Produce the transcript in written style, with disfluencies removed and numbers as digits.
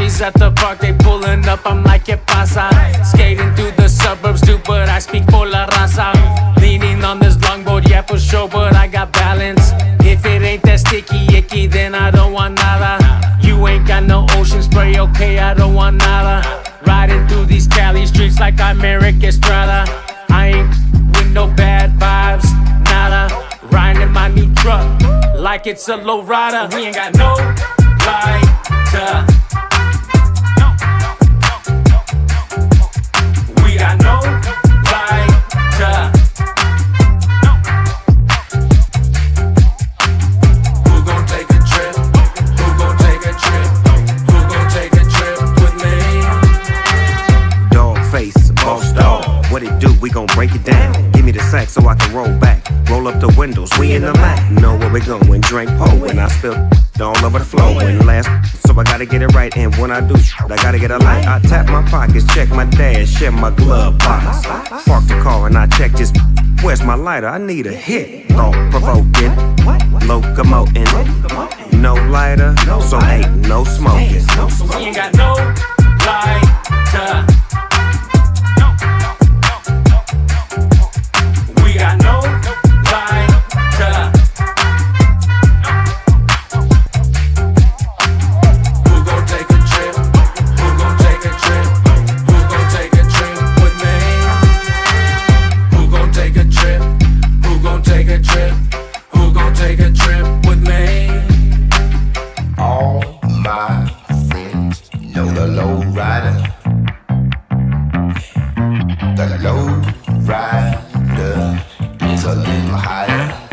homies at the park, they pulling up, I'm like, ¿qué pasa? Skating through the suburbs too, but I speak for la raza. Leaning on this longboard, yeah, for sure, but I got balance. If it ain't that sticky icky, then I don't want nada. You ain't got no ocean spray, okay, I don't want nada. Riding through these Cali streets like I'm Eric Estrada. I ain't with no bad vibes, nada. Riding in my new truck like it's a low rider. We ain't got no lighter. We got no lighter. Who gon' take a trip? Who gon' take a trip? Who gon' take a trip with me? Dog face, boss dog. What it do? We gon' break it down. Give me the sack so I can roll back. Roll up the windows, we in the Mac. Know where we going, drink po. And I spill all over the floor. And last, so I gotta get it right. And when I do, I gotta get a light. I tap my pockets, check my dash, check my glove box. Park the car and I check this. Where's my lighter? I need a hit. Thought provoking, locomoting. No lighter, so ain't no smoking. We ain't got no lighter. We got no lighter. Who gon' take a trip? Who gon' take a trip? Who gon' take a trip with me? Who gon' take a trip? Who gon' take a trip? Who gon' take a trip with me? All my friends know the low rider. The low rider is a little higher.